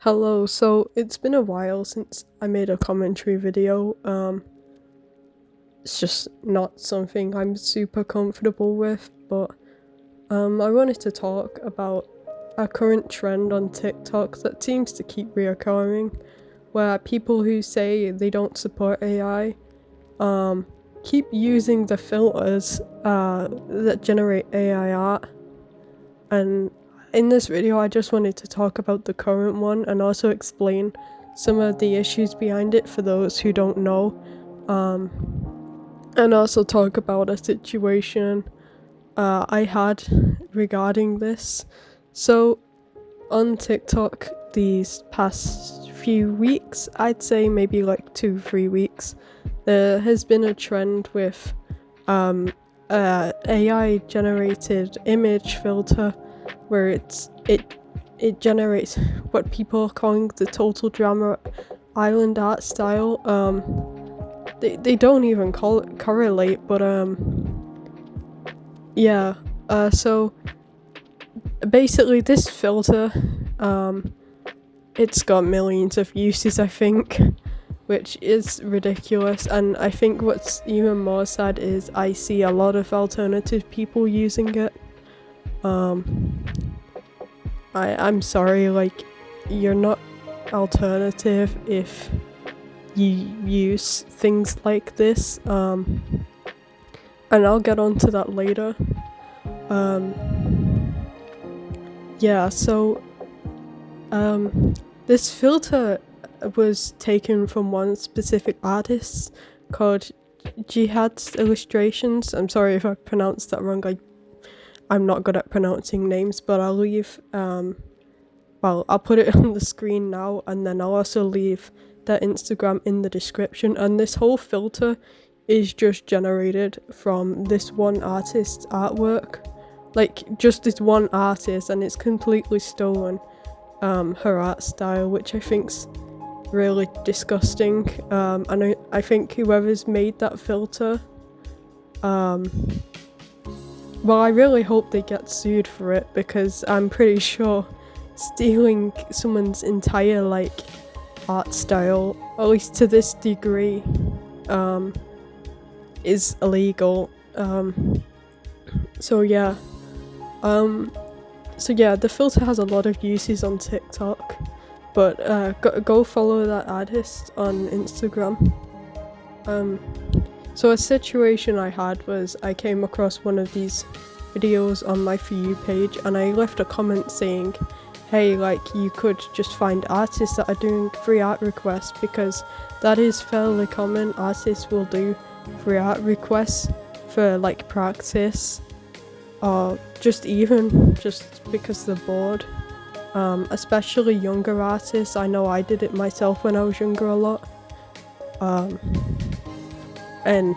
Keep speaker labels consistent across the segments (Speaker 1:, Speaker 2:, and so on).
Speaker 1: Hello, so it's been a while since I made a commentary video. It's just not something I'm super comfortable with, but I wanted to talk about a current trend on TikTok that seems to keep reoccurring, where people who say they don't support AI um keep using the filters that generate AI art. And in this video, I just wanted to talk about the current one and also explain some of the issues behind it for those who don't know. Um, and also talk about a situation I had regarding this. So, on TikTok, these past few weeks, I'd say maybe like 2-3 weeks, there has been a trend with AI generated image filter where it generates what people are calling the Total Drama Island art style. They don't even call it correlate, but yeah. So basically this filter, it's got millions of uses, I think, which is ridiculous. And I think what's even more sad is I see a lot of alternative people using it. I'm sorry, like, you're not alternative if you use things like this. And I'll get onto that later. Yeah, so this filter was taken from one specific artist called Jihad's Illustrations. I'm sorry if I pronounced that wrong. I'm not good at pronouncing names, but I'll leave I'll put it on the screen now, and then I'll also leave their Instagram in the description. And this whole filter is just generated from this one artist's artwork, like just this one artist, and it's completely stolen her art style, which I think's really disgusting. And I think whoever's made that filter, well, I really hope they get sued for it, because I'm pretty sure stealing someone's entire like art style, at least to this degree, is illegal. So yeah. The filter has a lot of uses on TikTok, but go follow that artist on Instagram. So a situation I had was I came across one of these videos on my For You page, and I left a comment saying, hey, like, you could just find artists that are doing free art requests, because that is fairly common. Artists will do free art requests for like practice, or just because they're bored. Especially younger artists. I know I did it myself when I was younger a lot. And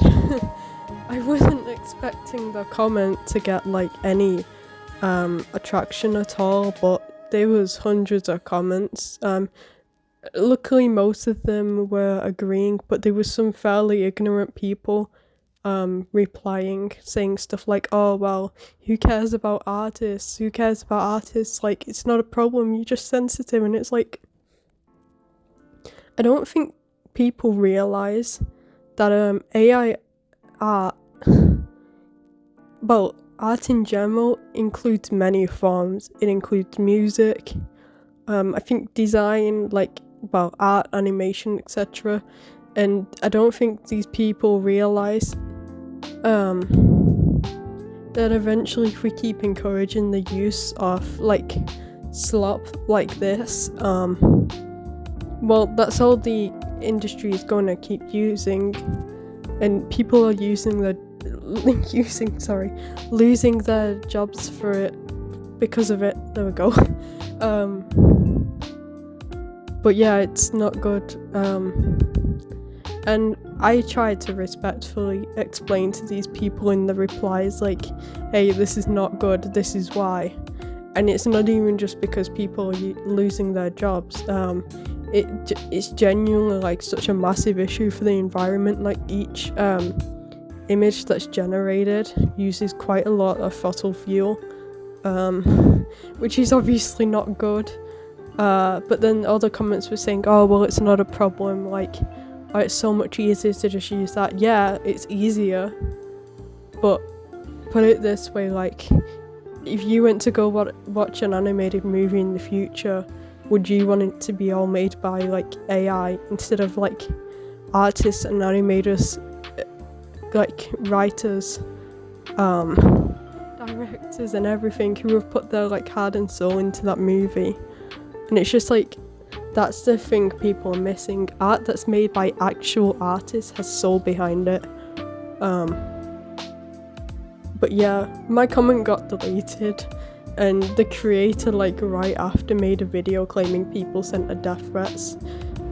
Speaker 1: I wasn't expecting the comment to get like any attraction at all, but there was hundreds of comments. Luckily most of them were agreeing, but there was some fairly ignorant people replying, saying stuff like, oh well, who cares about artists, like, it's not a problem, you're just sensitive. And it's like, I don't think people realize that AI art, well, art in general includes many forms. It includes music, I think design, like, well, art, animation, etc. And I don't think these people realize that eventually, if we keep encouraging the use of like slop like this, well, that's all the industry is going to keep using, and people are losing their jobs for it because of it. There we go. But yeah, it's not good. And I tried to respectfully explain to these people in the replies, like, hey, this is not good, this is why. And it's not even just because people are losing their jobs. It's genuinely like such a massive issue for the environment. Like, each image that's generated uses quite a lot of fossil fuel, which is obviously not good. But then other comments were saying, oh, well, it's not a problem, like, oh, it's so much easier to just use that. Yeah, it's easier, but put it this way, like, if you went to go watch an animated movie in the future, would you want it to be all made by, like, AI instead of, like, artists and animators, like, writers, directors and everything who have put their, like, heart and soul into that movie? And it's just like, that's the thing people are missing. Art that's made by actual artists has soul behind it. But yeah, my comment got deleted, and the creator, like, right after made a video claiming people sent her death threats.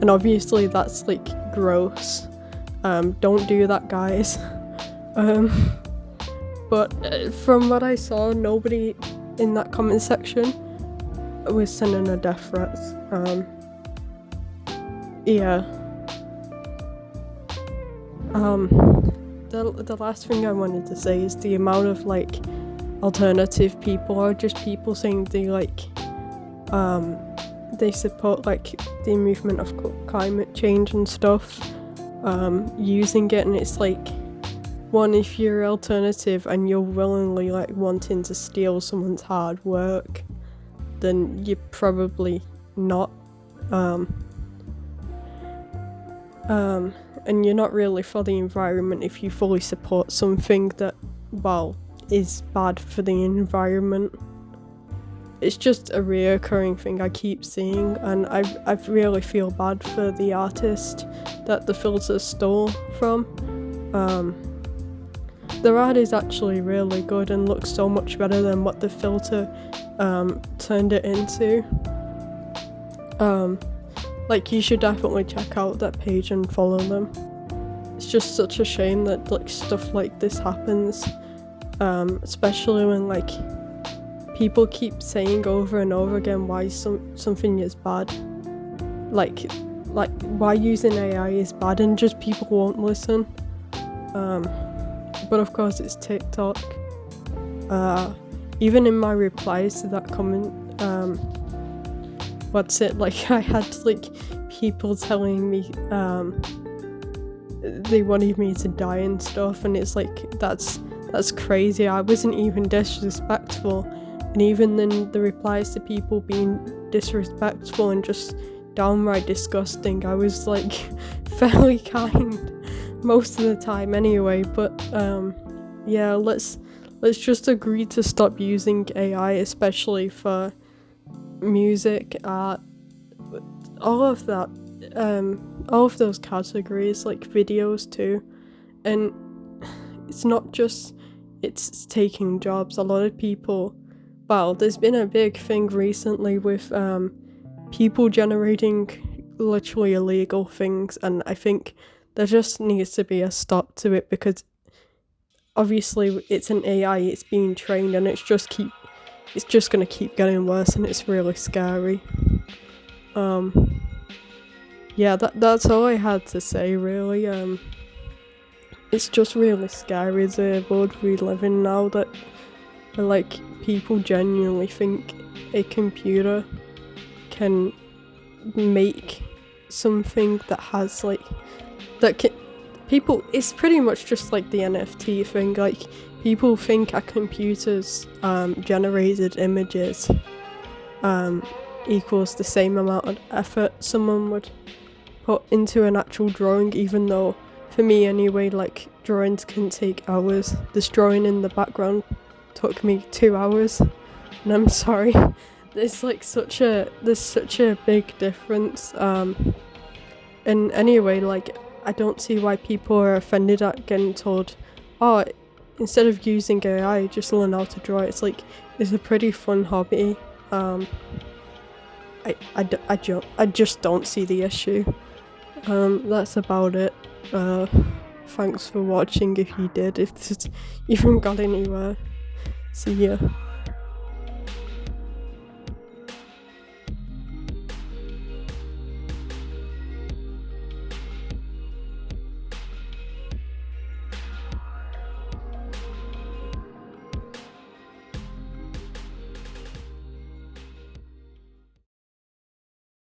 Speaker 1: And obviously that's, like, gross. Don't do that, guys. But from what I saw, nobody in that comment section was sending her death threats. Yeah. The last thing I wanted to say is the amount of, like, alternative people, or just people saying they, like, they support, like, the movement of climate change and stuff, using it. And it's like, one, if you're alternative and you're willingly, like, wanting to steal someone's hard work, then you're probably not, and you're not really for the environment if you fully support something that, well, is bad for the environment. It's just a reoccurring thing I keep seeing, and I really feel bad for the artist that the filter stole from. Their art is actually really good and looks so much better than what the filter turned it into. Like, you should definitely check out that page and follow them. It's just such a shame that, like, stuff like this happens, especially when, like, people keep saying over and over again why something is bad. Like why using AI is bad, and just people won't listen. But of course it's TikTok. Even in my replies to that comment, like, I had, like, people telling me they wanted me to die and stuff, and it's like, that's crazy. I wasn't even disrespectful, and even then the replies to people being disrespectful and just downright disgusting, I was, like, fairly kind most of the time anyway. But yeah, let's just agree to stop using AI, especially for music, art, all of that, all of those categories, like videos too. And it's not just it's taking jobs. A lot of people, well, there's been a big thing recently with people generating literally illegal things, and I think there just needs to be a stop to it, because obviously it's an AI, it's being trained, and it's just gonna keep getting worse, and it's really scary. Yeah, that's all I had to say, really. It's just really scary, the world we live in now, that, like, people genuinely think a computer can make something that has, like, that can, people, it's pretty much just like the NFT thing. Like, people think a computer's generated images equals the same amount of effort someone would put into an actual drawing, even though, for me anyway, like, drawings can take hours. This drawing in the background took me 2 hours, and I'm sorry. There's such a big difference. And anyway, like, I don't see why people are offended at getting told, oh, instead of using AI, just learn how to draw. It's like, it's a pretty fun hobby. I just don't see the issue. That's about it. Thanks for watching if you did, if this even got anywhere. See ya.